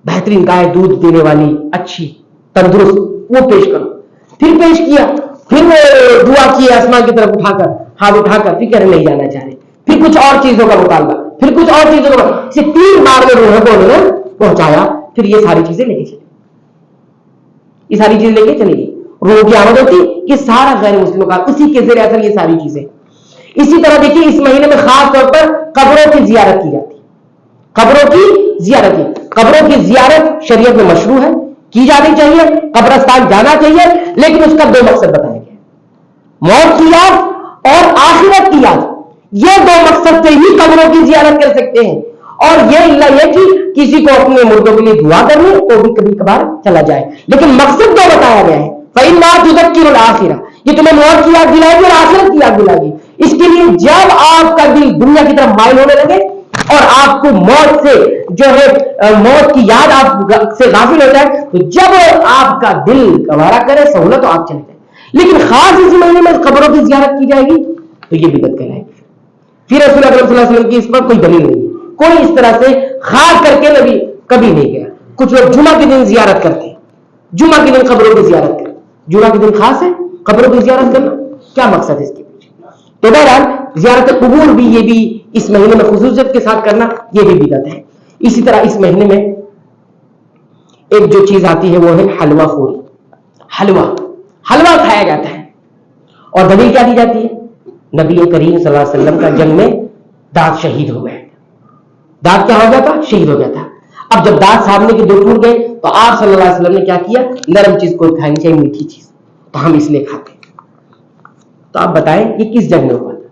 بہترین گائے دودھ دینے والی اچھی تندرست, وہ پیش کرو. پھر پیش کیا, پھر وہ دعا کی آسمان کی طرف اٹھا کر, ہاتھ اٹھا کر, پھر کہنے نہیں جانا چاہ رہے. پھر کچھ اور چیزوں کا مطالبہ, پھر کچھ اور چیزوں کا, 3 بار میں روحوں کو انہوں نے پہنچایا. پھر یہ ساری چیزیں لے کے چلے, یہ ساری چیزیں لے کے چلے گی. روح کی آمد ہوتی کہ سارا غیر مسلموں کا اسی کے ذریعے اثر یہ ساری چیزیں. اسی طرح دیکھیے اس مہینے میں خاص طور پر قبروں کی زیارت کی جاتی ہے. قبروں کی زیارت شریعت میں مشروع ہے, کی جانی چاہیے, قبرستان جانا چاہیے, لیکن اس کا 2 مقصد بتائے گئے, موت کی یاد اور آخرت کی یاد. یہ 2 مقصد سے ہی قبروں کی زیارت کر سکتے ہیں. اور یہ کہ کسی کو اپنے مردوں کے لیے دعا کرنی تو بھی کبھی کبھار چلا جائے, لیکن مقصد 2 بتایا گیا ہے. فَإِنَّا تُذَكِّرُ الْآخِرَةَ, یہ تمہیں موت کی یاد دلائے گی اور آخرت کی یاد دلائے گی. اس کے لیے جب آپ کا دل دنیا کی طرف مائل ہونے لگے اور آپ کو موت سے جو ہے موت کی یاد آپ سے غافل ہو جائے, تو جب آپ کا دل گوارا کرے سہولت تو آپ چلے جائیں. لیکن خاص اس مہینے میں قبروں کی زیارت کی جائے گی تو یہ بدعت کہلائے گی. پھر رسول اللہ صلی اللہ علیہ وسلم کی اس پر کوئی دلیل نہیں ہے, کوئی اس طرح سے خاص کر کے نبی کبھی نہیں گیا. کچھ لوگ جمعہ کے دن زیارت کرتے ہیں, جمعہ کے دن قبروں کی زیارت کرتے. جمعہ کے دن خاص ہے قبروں کی زیارت کرنا, کیا مقصد ہے اس کے پیچھے؟ تو بہرحال زیارت قبور بھی یہ بھی اس مہینے میں خصوصیت کے ساتھ کرنا یہ بھی بدعت ہے. اسی طرح اس مہینے میں ایک جو چیز آتی ہے وہ ہے حلوہ خوری. حلوہ کھایا جاتا ہے, اور دلیل کیا دی جاتی ہے؟ نبی کریم صلی اللہ علیہ وسلم کا جنگ میں دانت شہید ہو گئے. دانت کیا ہو گیا تھا؟ شہید ہو گیا تھا. اب جب دانت سامنے کے 2 ٹوٹ گئے تو آپ صلی اللہ علیہ وسلم نے کیا کیا؟ نرم چیز کو کھانی چاہیے, میٹھی چیز, تو ہم اس لیے کھاتے ہیں. تو آپ بتائیں یہ کس جنگ میں ہوا تھا؟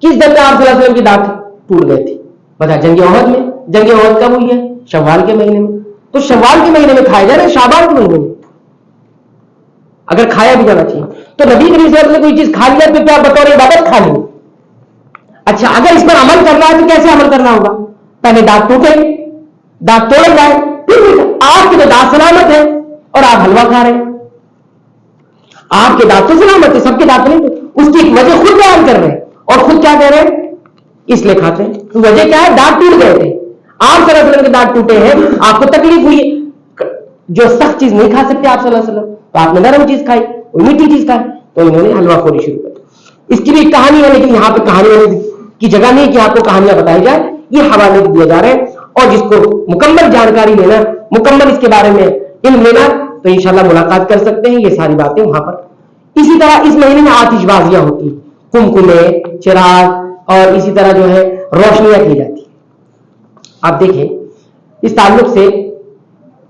کس جنگ میں آپ صلی اللہ علیہ وسلم کی دانت ٹوٹ گئے تھے؟ بتائیں, جنگ احد میں. جنگ احد کب ہوئی ہے؟ شوال کے مہینے میں. تو شوال کے مہینے میں کھایا جائے نا, شعبان کے مہینے میں اگر کھایا بھی جانا چاہیے. تو نبی کریم صلی اللہ علیہ وسلم نے کوئی چیز کھا لیا تو کیا بطور عبادت کھا لی؟ اچھا, اگر اس پر عمل کرنا ہے تو کیسے عمل کرنا ہوگا؟ پہلے دانت ٹوٹے, دانت توڑ جائے, پھر آپ کے تو دانت سلامت ہے اور آپ حلوہ کھا رہے ہیں. آپ کے دانت تو سلامت ہے, سب کے دانت نہیں. اس کی ایک وجہ خود بیان کر رہے ہیں, اور خود کیا کہہ رہے ہیں؟ اس لیے کھاتے ہیں. تو وجہ کیا ہے؟ دانت ٹوٹ گئے تھے, آپ صلی اللہ علیہ وسلم کے دانت ٹوٹے ہیں, آپ کو تکلیف ہوئی, جو سخت چیز نہیں کھا سکتے آپ صلی اللہ علیہ وسلم, تو آپ نے نرم چیز کھائی, میٹھی چیز کھائی, تو انہوں نے حلوہ خوری شروع کر دی. اس کی بھی ایک کہانی ہے, لیکن یہاں پہ کہانی ہونے کی جگہ نہیں کہ آپ کو کہانیاں بتائی جائے. یہ حوالے دیا جا رہے ہیں, اور جس کو مکمل جانکاری لینا, مکمل اس کے بارے میں علم لینا, تو انشاءاللہ ملاقات کر سکتے ہیں یہ ساری باتیں وہاں پر. اسی طرح اس مہینے میں آتش بازیاں ہوتی, کمکمے, چراغ, اور اسی طرح جو ہے روشنیاں کی جاتی. آپ دیکھیں اس تعلق سے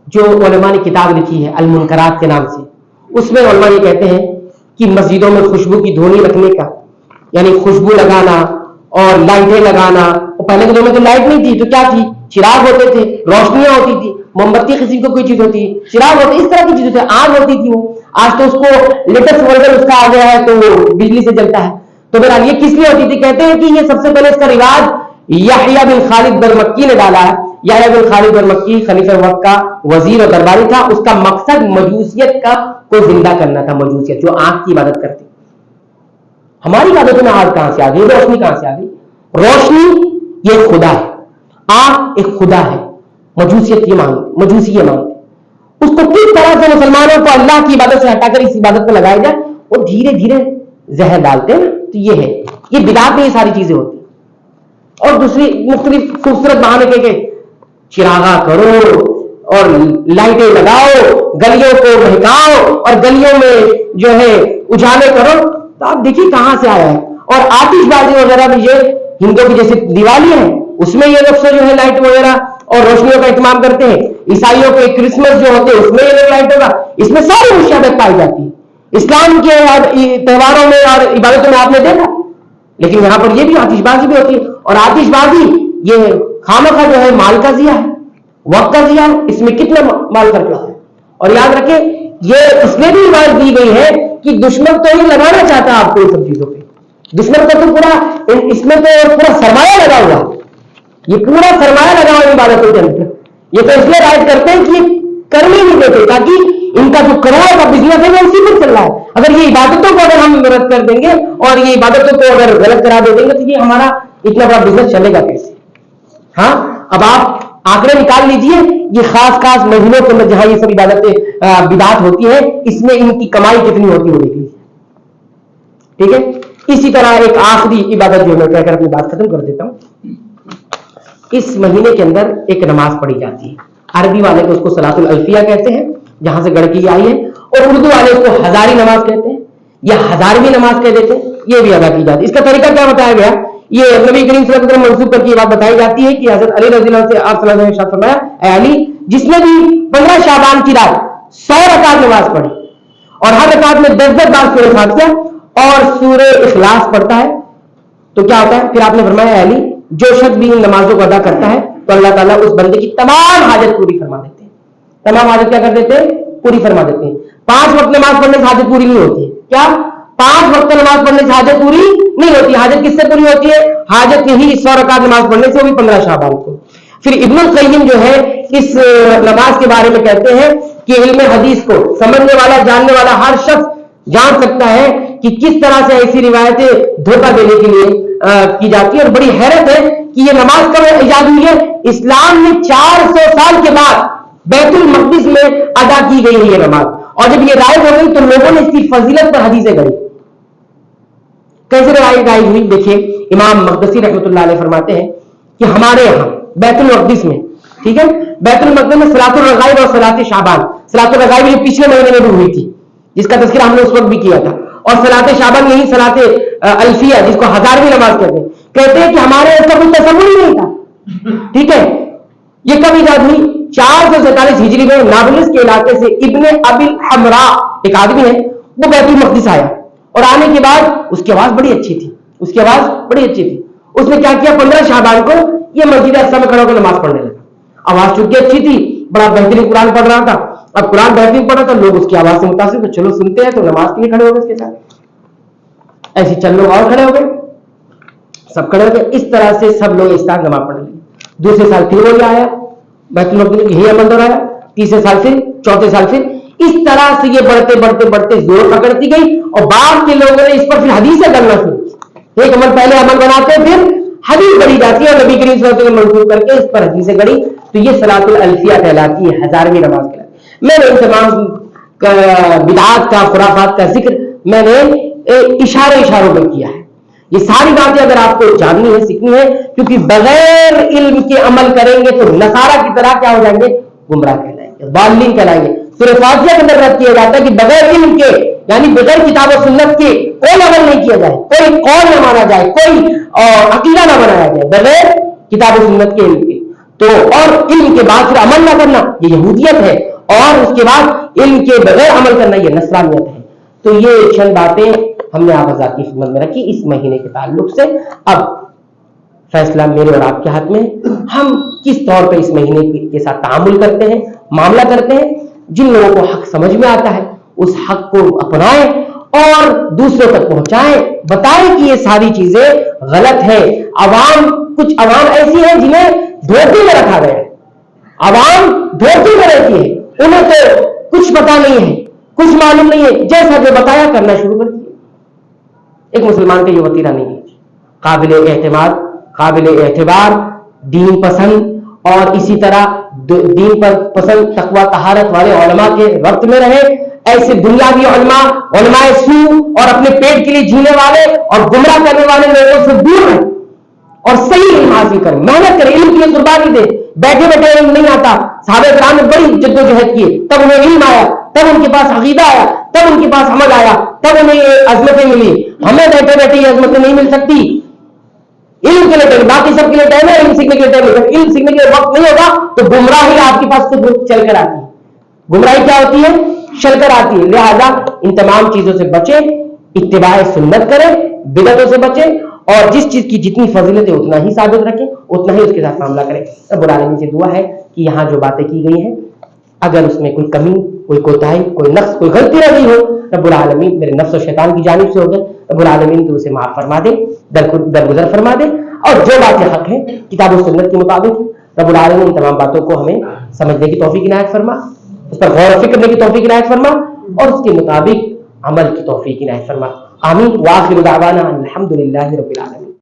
جو علماء نے کتاب لکھی ہے المنکرات کے نام سے, اس میں علماء یہ کہتے ہیں کہ مسجدوں میں خوشبو کی دھونی رکھنے کا, یعنی خوشبو لگانا اور لائٹیں لگانا. اور پہلے کے دور میں تو لائٹ نہیں تھی, تو کیا تھی؟ چراغ ہوتے تھے, روشنیاں ہوتی تھی, موم بتی قسم کو کوئی چیز ہوتی, چراغ ہوتے, اس طرح کی چیز ہوتی, آگ ہوتی تھی. وہ آج تو اس کو لیٹسٹ ورژن اس کا آ گیا ہے, تو وہ بجلی سے جلتا ہے. تو بہرحال یہ کس لیے ہوتی تھی؟ کہتے ہیں کہ یہ سب سے پہلے اس کا رواج یحییٰ بن خالد برمکی نے ڈالا ہے. یحییٰ بن خالد برمکی خلیفہ وقت کا وزیر اور درباری تھا. اس کا مقصد مجوسیت کا کو زندہ کرنا تھا. مجوسیت جو آنکھ کی عبادت کرتی. ہماری عبادتوں میں آگ کہاں سے آ گئی؟ روشنی کہاں سے آ گئی؟ روشنی یہ خدا ہے, آنکھ ایک خدا ہے. مجوسیت یہ مانگتی, مجوسی یہ مانگتی. اس کو کس طرح سے مسلمانوں کو اللہ کی عبادت سے ہٹا کر اس عبادت کو لگایا جائے, وہ دھیرے دھیرے زہر ڈالتے ہیں نا. تو یہ ہے, یہ بدعت میں یہ ساری چیزیں ہوتی. اور دوسری مختلف خوبصورت بہانے کے چراغا کرو اور لائٹیں لگاؤ, گلیوں کو مہکاؤ اور گلیوں میں جو ہے اجالے کرو. تو آپ دیکھیے کہاں سے آیا ہے. اور آتش بازی وغیرہ بھی یہ ہندوؤں کی جیسے دیوالی ہے, اس میں یہ لوگ جو ہے لائٹ وغیرہ اور روشنیوں کا اہتمام کرتے ہیں. عیسائیوں کے کرسمس جو ہوتے ہیں اس میں یہ لوگ لائٹ ہوگا, اس میں ساری مشابہت پائی جاتی ہے. اسلام کے تہواروں میں اور عبادتوں میں آپ نے دیکھا، لیکن یہاں پر یہ بھی آتش بازی بھی ہوتی ہے، اور آتش بازی یہ خامخواہ جو ہے مال کا ضیاع ہے، وقت کا ضیاع ہے، اس میں کتنا مال خرچ ہوتا ہے۔ اور یاد رکھیں یہ اس میں بھی بات دی گئی ہے کہ دشمن تو یہ لگانا چاہتا ہے آپ کو ان سب چیزوں پہ، دشمن کا تو پورا اس میں تو پورا سرمایہ لگا ہوا، یہ پورا سرمایہ لگا ہوا عبادتوں کے اندر، یہ تو اس لیے رائٹ کرتے ہیں کہ کرنے نہیں دیتے تاکہ ان کا جو کروڑوں کا بزنس ہے وہ اسی پر چل رہا ہے۔ اگر یہ عبادتوں کو اگر ہم رد کر دیں گے اور یہ عبادتوں کو اگر غلط کرا دے دیں گے تو یہ ہمارا اتنا بڑا بزنس چلے گا کیسے؟ ہاں اب آپ آنکڑے نکال لیجئے یہ خاص خاص مہینوں کے اندر جہاں یہ سب عبادتیں بدعت ہوتی ہیں اس میں ان کی کمائی کتنی ہوتی ہے دیکھ لیجیے، ٹھیک ہے۔ اسی طرح ایک آخری عبادت جو میں کہہ کر اپنی بات ختم کر دیتا ہوں، اس مہینے کے اندر ایک نماز پڑھی جاتی ہے، عربی والے کو اس کو صلاۃ الالفیہ کہتے ہیں جہاں سے گڑکی آئی ہے، اور اردو والے اس کو ہزاری نماز کہتے ہیں یا ہزارویں نماز کہہ دیتے ہیں، یہ بھی ادا کی جاتی ہے۔ اس کا طریقہ کیا بتایا گیا، یہ نبی کریم صلی اللہ علیہ وسلم منسوخ کر کے یہ بات بتائی جاتی ہے کہ حضرت علی رضی اللہ عنہ سے آپ صلی اللہ علیہ وسلم نے ارشاد فرمایا، اے علی جس نے بھی 15 شعبان کی رات 100 رکعت نماز پڑھی اور ہر رکعت میں 10 بار سورہ فاتحہ اور سورہ اخلاص پڑھتا ہے تو کیا ہوتا ہے؟ پھر آپ نے فرمایا اے علی جو شخص بھی ان نمازوں کو ادا کرتا ہے تو اللہ تعالیٰ اس بندے کی تمام حاجت پوری فرما دیتے ہیں۔ تمام حاجت کیا کر دیتے ہیں؟ پوری فرما دیتے ہیں۔ 5 وقت نماز پڑھنے سے حاجت پوری نہیں ہوتی ہے، کیا 5 وقت نماز پڑھنے سے حاجت پوری نہیں ہوتی؟ حاجت کس سے پوری ہوتی ہے؟ حاجت یہی 100 رکعت نماز پڑھنے سے، وہ بھی 15 شعبان کو۔ پھر ابن القیم جو ہے اس نماز کے بارے میں کہتے ہیں کہ علم حدیث کو سمجھنے والا جاننے والا ہر شخص جان سکتا ہے کہ کس طرح سے ایسی روایتیں دھوکہ دینے کے لیے کی جاتی ہے، اور بڑی حیرت ہے کہ یہ نماز کب ایجاد ہوئی ہے؟ اسلام میں 400 سال کے بعد بیت المقدس میں ادا کی گئی ہے یہ نماز، اور جب یہ رائج ہو گئی تو لوگوں نے اس کی فضیلت پر حدیثیں گڑھی۔ کیسے رائج ہوئی؟ دیکھیے امام مقدسی رحمۃ اللہ علیہ فرماتے ہیں کہ ہمارے یہاں بیت المقدس میں، ٹھیک ہے، بیت المقدس میں صلاۃ الرغائب اور صلاۃ شعبان، صلاۃ الرغائب یہ پچھلے مہینے میں بھی ہوئی تھی جس کا تذکرہ ہم نے اس وقت بھی کیا تھا، اور صلاۃ شعبان یہی صلاۃ الفیہ جس کو ہزارویں نماز کہتے ہیں کہ ہمارے اس کا کوئی تصور ہی نہیں تھا، ٹھیک ہے۔ یہ کب ایجاد ہوئی؟ 447 ہجری میں نابلس کے علاقے سے ابن ابی الحمراء ایک آدمی ہے، وہ بیت المقدس آیا، اور آنے کے بعد اس کی آواز بڑی اچھی تھی، اس کی آواز بڑی اچھی تھی، اس نے کیا کیا 15 شعبان کو یہ مسجد اقصی میں کھڑا ہو کر نماز پڑھنے لگا، آواز چونکہ اچھی تھی، بڑا بہترین قرآن پڑھ رہا تھا، اب قرآن بہترین پڑھ رہا تھا، لوگ اس کی آواز سے متاثر تو چلو سنتے ہیں، تو نماز کے لیے کھڑے ہو گئے اس کے ساتھ، ایسے چند لوگ اور کھڑے ہو گئے، سب کھڑے ہو گئے، اس طرح سے سب لوگ اس طرح نماز پڑھ لگے۔ دوسرے سال پھر وہی آیا بیت المقدس یہی عمل دہرایا، تیسرے سال پھر، چوتھے سال پھر، اس طرح سے یہ بڑھتے بڑھتے بڑھتے زور پکڑتی گئی، اور بعد کے لوگوں نے اس پر پھر حدیثیں کرنا شروع، ایک عمل پہلے عمل بناتے پھر حدیث گڑی جاتی ہے، اور نبی کریم صلی اللہ علیہ وسلم منسوخ کر کے اس پر حدیثیں گڑی، تو یہ صلاۃ الالفیہ کہلاتی ہے، ہزارویں نماز کہلاتی ہے۔ میں نے ان تمام بدعات کا، خرافات کا ذکر میں نے اشاروں میں کیا ہے، یہ ساری باتیں اگر آپ کو جاننی ہے، سیکھنی ہے، کیونکہ بغیر علم کے عمل کریں گے تو نصارہ کی طرح کیا ہو جائیں گے؟ گمراہ کہلائیں گے، ضالین کہلائیں گے۔ سورہ فاتحہ کے اندر رد کیا جاتا ہے کہ بغیر علم کے، یعنی بغیر کتاب و سنت کے کوئی عمل نہیں کیا جائے، کوئی قول نہ مانا جائے، کوئی عقیدہ نہ بنایا جائے بغیر کتاب و سنت کے، علم کے، تو اور علم کے بعد پھر عمل نہ کرنا یہ یہودیت ہے، اور اس کے بعد علم کے بغیر عمل کرنا یہ نصرانیت ہے۔ تو یہ چند باتیں ہم نے آپ حضرات کی خدمت میں رکھی اس مہینے کے تعلق سے۔ اب فیصلہ میرے اور آپ کے ہاتھ میں، ہم کس طور پہ اس مہینے کے ساتھ تعامل کرتے ہیں، معاملہ کرتے ہیں۔ جن لوگوں کو حق سمجھ میں آتا ہے اس حق کو اپنائیں اور دوسروں تک پہنچائیں، بتائیں کہ یہ ساری چیزیں غلط ہے۔ کچھ عوام ایسی ہے جنہیں دھوکے میں رکھا گیا ہے، عوام دھوکے میں رہتی ہے، انہیں تو کچھ پتا نہیں ہے، کچھ معلوم نہیں ہے، جیسا جو بتایا کرنا شروع کر دیا۔ ایک مسلمان کا یہ وتیرہ نہیں ہے، قابل اعتماد، قابل اعتبار، دین پسند، اور اسی طرح دین پر پسند تقوی طہارت والے علماء کے وقت میں رہے، ایسے دنیاوی علماء، علماء سو اور اپنے پیٹ کے لیے جینے والے اور گمراہ کرنے والے لوگوں سے دور رہیں اور صحیح علم حاصل کریں، محنت کریں، علم کے لیے قربانی دیں۔ بیٹھے بیٹھے علم نہیں آتا، صحابہ کرام نے بڑی جدوجہد کی، تب انہیں علم آیا، تب ان کے پاس عقیدہ آیا، تب ان کے پاس عمل آیا، تب انہیں یہ عظمتیں ملی۔ ہمیں بیٹھے بیٹھے یہ عظمتیں نہیں مل سکتی، علم کے لیے باقی سب کے لیے ٹائم ہے، علم سیکھنے کے لیے ٹائم ہے، علم سیکھنے کے لیے وقت نہیں ہوگا تو گمراہی آپ کے پاس خود چل کر آتی ہے۔ گمراہی کیا ہوتی ہے؟ چل کر آتی ہے. لہذا ان تمام چیزوں سے بچیں, اتباع سنت کریں, بدعتوں سے بچیں, اور جس چیز کی جتنی فضیلت ہے اتنا ہی ثابت رکھیں, اتنا ہی اس کے ساتھ معاملہ کریں. رب العالمین سے دعا ہے کہ یہاں جو باتیں کی گئی ہیں اگر اس میں کوئی کمی, کوئی کوتاہی, کوئی نقص, کوئی غلطی رہ گئی ہو, رب العالمین میرے نفس و شیطان کی جانب سے ہو گئے, رب العالمین تو اسے معاف فرما دے, درگزر فرما دے, اور جو باتیں حق ہیں کتاب و سنت کے مطابق, رب العالمین ان تمام باتوں کو ہمیں سمجھنے کی توفیق عنایت فرما, اس پر غور و فکر کرنے کی توفیق عنایت فرما, اور اس کے مطابق عمل کی توفیق عنایت فرما. آمین. وآخر دعوانا الحمد للہ رب العالمین.